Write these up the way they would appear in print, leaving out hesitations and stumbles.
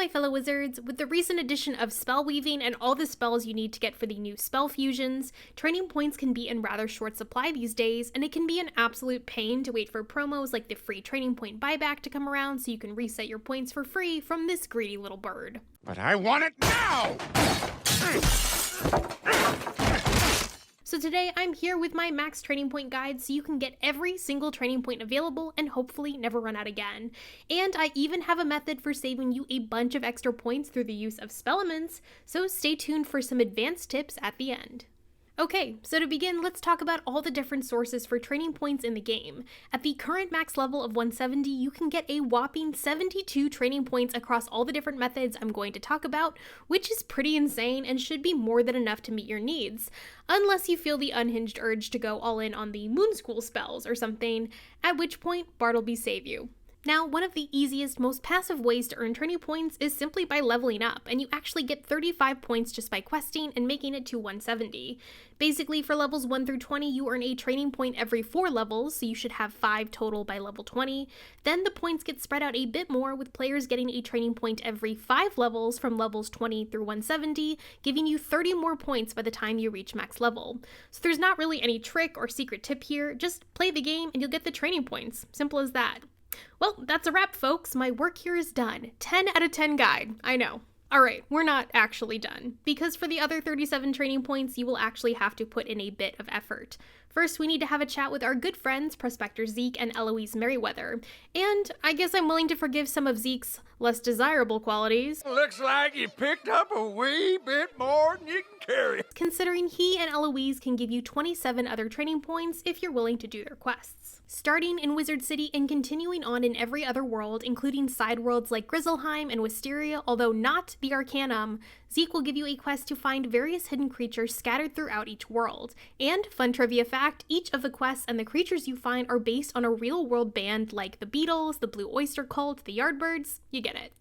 my fellow wizards, with the recent addition of spell weaving and all the spells you need to get for the new spell fusions, training points can be in rather short supply these days, and it can be an absolute pain to wait for promos like the free training point buyback to come around so you can reset your points for free from this greedy little bird. But I want it now! So today I'm here with my max training point guide so you can get every single training point available and hopefully never run out again. And I even have a method for saving you a bunch of extra points through the use of spellements, so stay tuned for some advanced tips at the end. Okay, so to begin, let's talk about all the different sources for training points in the game. At the current max level of 170, you can get a whopping 72 training points across all the different methods I'm going to talk about, which is pretty insane and should be more than enough to meet your needs. Unless you feel the unhinged urge to go all in on the moon school spells or something, at which point Bartleby save you. Now, one of the easiest, most passive ways to earn training points is simply by leveling up, and you actually get 35 points just by questing and making it to 170. Basically, for levels 1 through 20, you earn a training point every 4 levels, so you should have 5 total by level 20. Then the points get spread out a bit more, with players getting a training point every 5 levels from levels 20 through 170, giving you 30 more points by the time you reach max level. So there's not really any trick or secret tip here, just play the game and you'll get the training points. Simple as that. Well, that's a wrap, folks. My work here is done. 10 out of 10 guide. I know. Alright, we're not actually done, because for the other 37 training points, you will actually have to put in a bit of effort. First, we need to have a chat with our good friends, Prospector Zeke and Eloise Merriweather. And I guess I'm willing to forgive some of Zeke's less desirable qualities. Looks like you picked up a wee bit more than you can carry. Considering he and Eloise can give you 27 other training points if you're willing to do their quests. Starting in Wizard City and continuing on in every other world, including side worlds like Grizzleheim and Wisteria, although not the Arcanum, Zeke will give you a quest to find various hidden creatures scattered throughout each world. And, fun trivia fact, each of the quests and the creatures you find are based on a real-world band like the Beatles, the Blue Oyster Cult, the Yardbirds, you get it.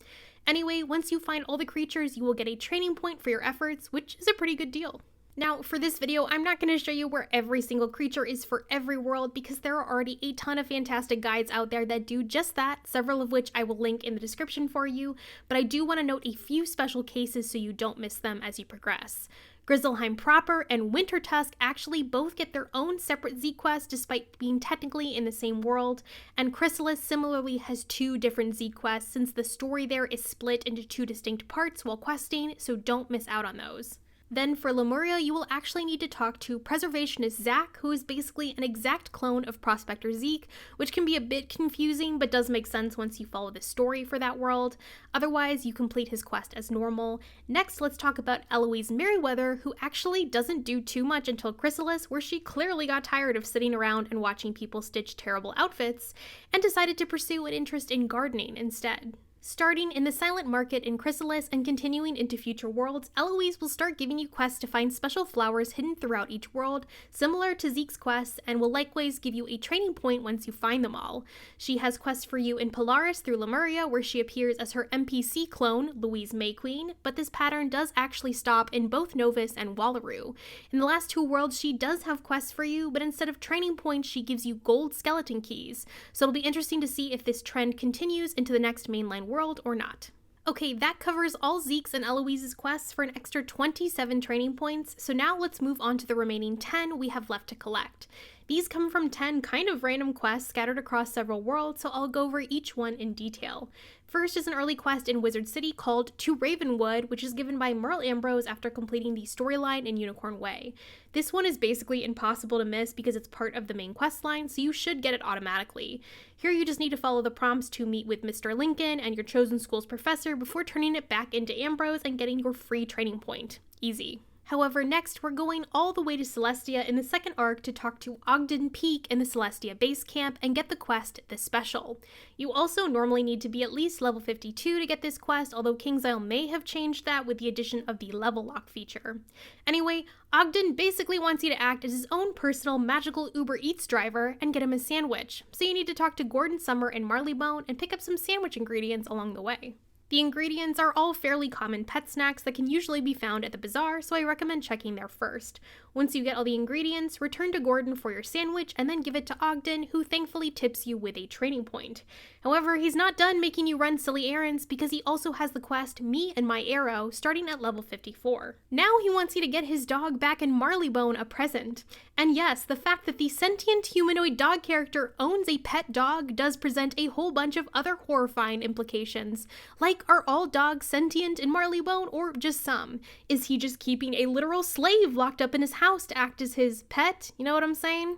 Anyway, once you find all the creatures, you will get a training point for your efforts, which is a pretty good deal. Now, for this video, I'm not going to show you where every single creature is for every world because there are already a ton of fantastic guides out there that do just that, several of which I will link in the description for you, but I do want to note a few special cases so you don't miss them as you progress. Grizzleheim proper and Wintertusk actually both get their own separate Zeke quests despite being technically in the same world, and Khrysalis similarly has 2 different Zeke quests since the story there is split into 2 distinct parts while questing, so don't miss out on those. Then for Lemuria, you will actually need to talk to Preservationist Zach, who is basically an exact clone of Prospector Zeke, which can be a bit confusing, but does make sense once you follow the story for that world. Otherwise, you complete his quest as normal. Next, let's talk about Eloise Merriweather, who actually doesn't do too much until Khrysalis, where she clearly got tired of sitting around and watching people stitch terrible outfits, and decided to pursue an interest in gardening instead. Starting in the Silent Market in Khrysalis and continuing into future worlds, Eloise will start giving you quests to find special flowers hidden throughout each world, similar to Zeke's quests, and will likewise give you a training point once you find them all. She has quests for you in Polaris through Lemuria, where she appears as her NPC clone, Louise Mayqueen, but this pattern does actually stop in both Novus and Wallaroo. In the last 2 worlds, she does have quests for you, but instead of training points, she gives you gold skeleton keys, so it'll be interesting to see if this trend continues into the next mainline world or not. Okay, that covers all Zeke's and Eloise's quests for an extra 27 training points, so now let's move on to the remaining 10 we have left to collect. These come from 10 kind of random quests scattered across several worlds, so I'll go over each one in detail. First is an early quest in Wizard City called To Ravenwood, which is given by Merle Ambrose after completing the storyline in Unicorn Way. This one is basically impossible to miss because it's part of the main quest line, so you should get it automatically. Here you just need to follow the prompts to meet with Mr. Lincoln and your chosen school's professor before turning it back into Ambrose and getting your free training point. Easy. However, next we're going all the way to Celestia in the second arc to talk to Ogden Peake in the Celestia base camp and get the quest, The Special. You also normally need to be at least level 52 to get this quest, although KingsIsle may have changed that with the addition of the level lock feature. Anyway, Ogden basically wants you to act as his own personal magical Uber Eats driver and get him a sandwich, so you need to talk to Gordon Summer and Marleybone and pick up some sandwich ingredients along the way. The ingredients are all fairly common pet snacks that can usually be found at the bazaar, so I recommend checking there first. Once you get all the ingredients, return to Gordon for your sandwich and then give it to Ogden, who thankfully tips you with a training point. However, he's not done making you run silly errands because he also has the quest Me and My Arrow starting at level 54. Now he wants you to get his dog back in Marleybone a present. And yes, the fact that the sentient humanoid dog character owns a pet dog does present a whole bunch of other horrifying implications. Like, are all dogs sentient in Marleybone, or just some? Is he just keeping a literal slave locked up in his house to act as his pet? You know what I'm saying?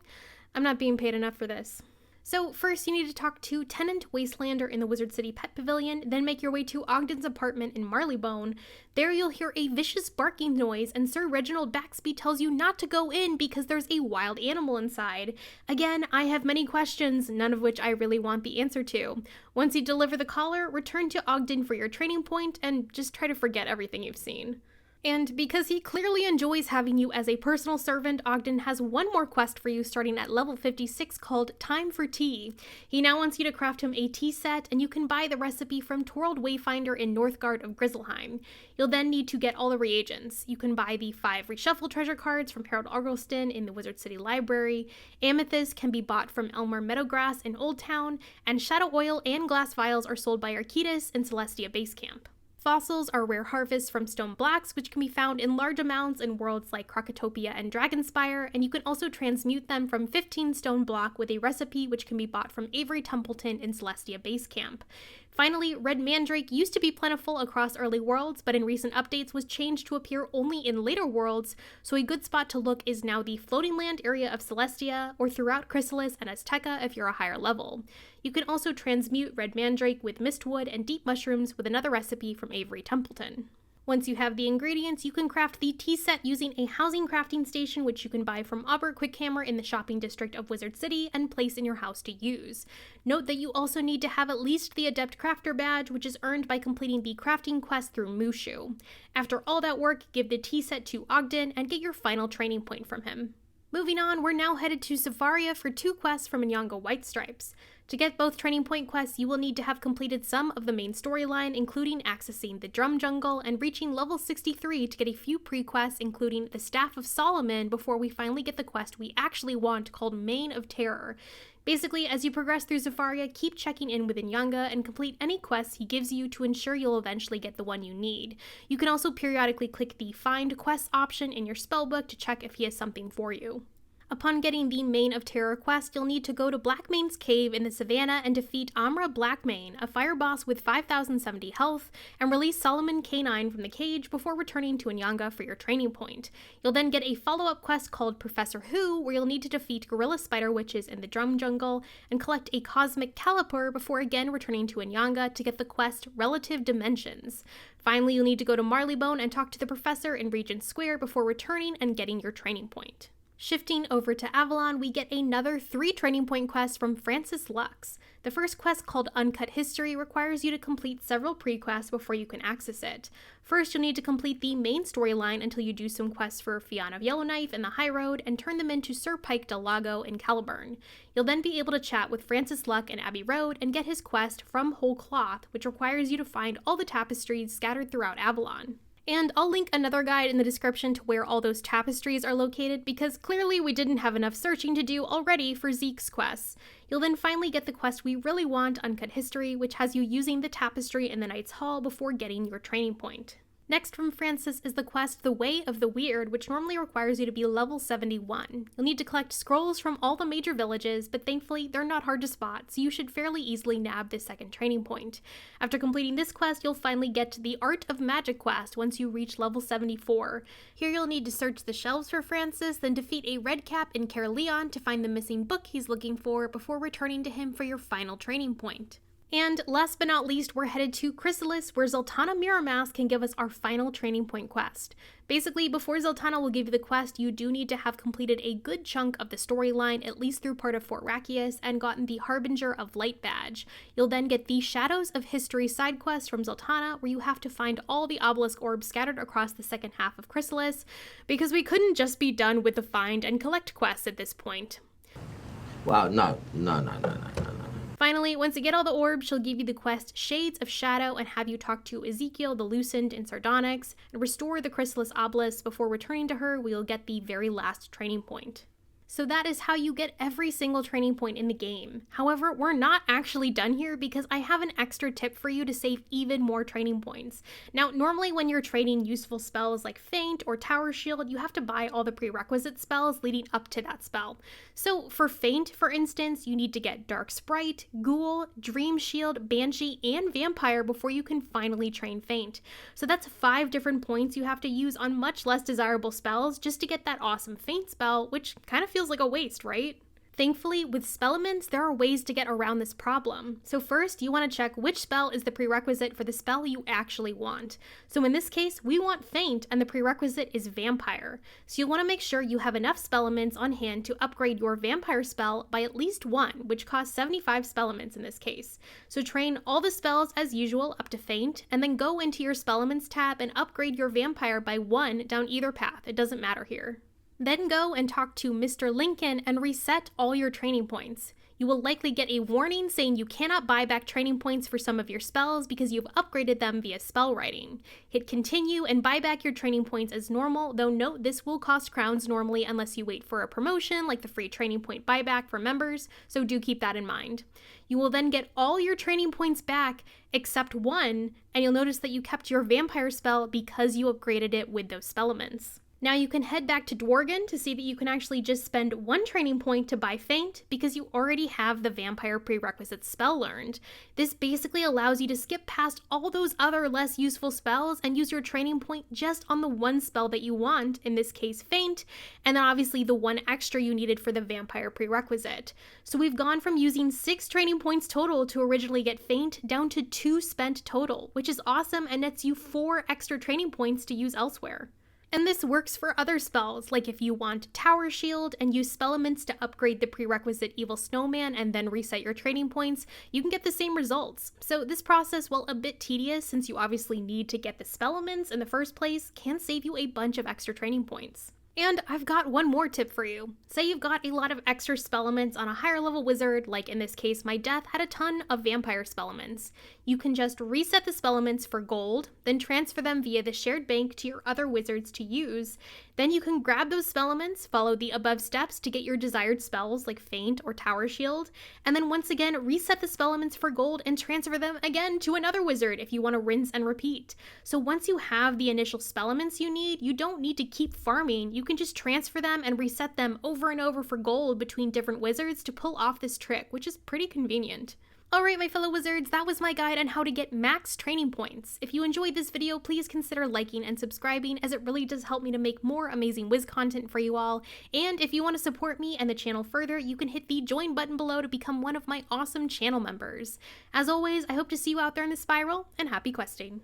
I'm not being paid enough for this. So first you need to talk to Tenant Wastelander in the Wizard City Pet Pavilion, then make your way to Ogden's apartment in Marleybone. There you'll hear a vicious barking noise, and Sir Reginald Baxby tells you not to go in because there's a wild animal inside. Again, I have many questions, none of which I really want the answer to. Once you deliver the collar, return to Ogden for your training point, and just try to forget everything you've seen. And because he clearly enjoys having you as a personal servant, Ogden has one more quest for you starting at level 56 called Time for Tea. He now wants you to craft him a tea set, and you can buy the recipe from Torald Wayfinder in Northgard of Grizzleheim. You'll then need to get all the reagents. You can buy the 5 reshuffle treasure cards from Harold Argylston in the Wizard City Library, amethyst can be bought from Elmer Meadowgrass in Old Town, and shadow oil and glass vials are sold by Arquidus in Celestia Base Camp. Fossils are rare harvests from stone blocks, which can be found in large amounts in worlds like Krakatopia and Dragonspire, and you can also transmute them from 15 stone block with a recipe which can be bought from Avery Templeton in Celestia Base Camp. Finally, red mandrake used to be plentiful across early worlds, but in recent updates was changed to appear only in later worlds, so a good spot to look is now the floating land area of Celestia, or throughout Khrysalis and Azteca if you're a higher level. You can also transmute red mandrake with mistwood and deep mushrooms with another recipe from Avery Templeton. Once you have the ingredients, you can craft the tea set using a housing crafting station which you can buy from Aubert Quickhammer in the shopping district of Wizard City and place in your house to use. Note that you also need to have at least the Adept Crafter badge, which is earned by completing the crafting quest through Mushu. After all that work, give the tea set to Ogden and get your final training point from him. Moving on, we're now headed to Zafaria for 2 quests from Inyanga Whitestripes. To get both training point quests, you will need to have completed some of the main storyline, including accessing the Drum Jungle and reaching level 63 to get a few pre-quests, including the Staff of Solomon, before we finally get the quest we actually want called Mane of Terror. Basically, as you progress through Zafaria, keep checking in with Inyanga and complete any quests he gives you to ensure you'll eventually get the one you need. You can also periodically click the Find Quests option in your spellbook to check if he has something for you. Upon getting the Mane of Terror quest, you'll need to go to Blackmane's cave in the savannah and defeat Amra Blackmane, a fire boss with 5,070 health, and release Solomon K9 from the cage before returning to Inyanga for your training point. You'll then get a follow-up quest called Professor Who, where you'll need to defeat gorilla spider witches in the Drum Jungle and collect a cosmic caliper before again returning to Inyanga to get the quest Relative Dimensions. Finally, you'll need to go to Marleybone and talk to the professor in Regent Square before returning and getting your training point. Shifting over to Avalon, we get another 3 training point quests from Francis Lux. The first quest, called Uncut History, requires you to complete several pre-quests before you can access it. First, you'll need to complete the main storyline until you do some quests for Fianna of Yellowknife in the High Road and turn them into Sir Pike del Lago in Caliburn. You'll then be able to chat with Francis Luck in Abbey Road and get his quest From Whole Cloth, which requires you to find all the tapestries scattered throughout Avalon. And I'll link another guide in the description to where all those tapestries are located, because clearly we didn't have enough searching to do already for Zeke's quests. You'll then finally get the quest we really want, Uncut History, which has you using the tapestry in the Knight's Hall before getting your training point. Next from Francis is the quest The Way of the Weird, which normally requires you to be level 71. You'll need to collect scrolls from all the major villages, but thankfully they're not hard to spot, so you should fairly easily nab this second training point. After completing this quest, you'll finally get to the Art of Magic quest once you reach level 74. Here you'll need to search the shelves for Francis, then defeat a redcap in Caerleon to find the missing book he's looking for before returning to him for your final training point. And last but not least, we're headed to Khrysalis, where Zaltanna Mirrormask can give us our final training point quest. Basically, before Zaltanna will give you the quest, you do need to have completed a good chunk of the storyline, at least through part of Fort Rakius, and gotten the Harbinger of Light badge. You'll then get the Shadows of History side quest from Zaltanna, where you have to find all the obelisk orbs scattered across the second half of Khrysalis, because we couldn't just be done with the find and collect quests at this point. Wow, no. Finally, once you get all the orbs, she'll give you the quest Shades of Shadow and have you talk to Ezekiel the Lucent in Sardonyx and restore the Khrysalis obelisk before returning to her, where you'll get the very last training point. So that is how you get every single training point in the game. However, we're not actually done here because I have an extra tip for you to save even more training points. Now, normally when you're training useful spells like Feint or Tower Shield, you have to buy all the prerequisite spells leading up to that spell. So for Feint, for instance, you need to get Dark Sprite, Ghoul, Dream Shield, Banshee, and Vampire before you can finally train Feint. So that's 5 different points you have to use on much less desirable spells just to get that awesome Feint spell, which kind of feels like a waste, right? Thankfully, with spellaments, there are ways to get around this problem. So first, you want to check which spell is the prerequisite for the spell you actually want. So in this case, we want Feint, and the prerequisite is Vampire. So you'll want to make sure you have enough spellaments on hand to upgrade your Vampire spell by at least 1, which costs 75 spellaments in this case. So train all the spells as usual up to Feint, and then go into your spellaments tab and upgrade your Vampire by 1 down either path. It doesn't matter here. Then go and talk to Mr. Lincoln and reset all your training points. You will likely get a warning saying you cannot buy back training points for some of your spells because you've upgraded them via spell writing. Hit continue and buy back your training points as normal, though note this will cost crowns normally unless you wait for a promotion like the free training point buyback for members, so do keep that in mind. You will then get all your training points back except 1, and you'll notice that you kept your Vampire spell because you upgraded it with those spellaments. Now you can head back to Dworgen to see that you can actually just spend 1 training point to buy Feint because you already have the Vampire prerequisite spell learned. This basically allows you to skip past all those other less useful spells and use your training point just on the 1 spell that you want, in this case Feint, and then obviously the 1 extra you needed for the Vampire prerequisite. So we've gone from using 6 training points total to originally get Feint down to 2 spent total, which is awesome and nets you 4 extra training points to use elsewhere. And this works for other spells, like if you want Tower Shield and use spellaments to upgrade the prerequisite Evil Snowman and then reset your training points, you can get the same results. So this process, while a bit tedious since you obviously need to get the spellaments in the first place, can save you a bunch of extra training points. And I've got one more tip for you. Say you've got a lot of extra spellaments on a higher level wizard, like in this case my Death had a ton of Vampire spellaments. You can just reset the spellaments for gold, then transfer them via the shared bank to your other wizards to use. Then you can grab those spellaments, follow the above steps to get your desired spells like Feint or Tower Shield, and then once again reset the spellaments for gold and transfer them again to another wizard if you want to rinse and repeat. So once you have the initial spellaments you need, you don't need to keep farming. You can just transfer them and reset them over and over for gold between different wizards to pull off this trick, which is pretty convenient. Alright my fellow wizards, that was my guide on how to get max training points. If you enjoyed this video, please consider liking and subscribing as it really does help me to make more amazing Wiz content for you all. And if you want to support me and the channel further, you can hit the join button below to become one of my awesome channel members. As always, I hope to see you out there in the spiral, and happy questing!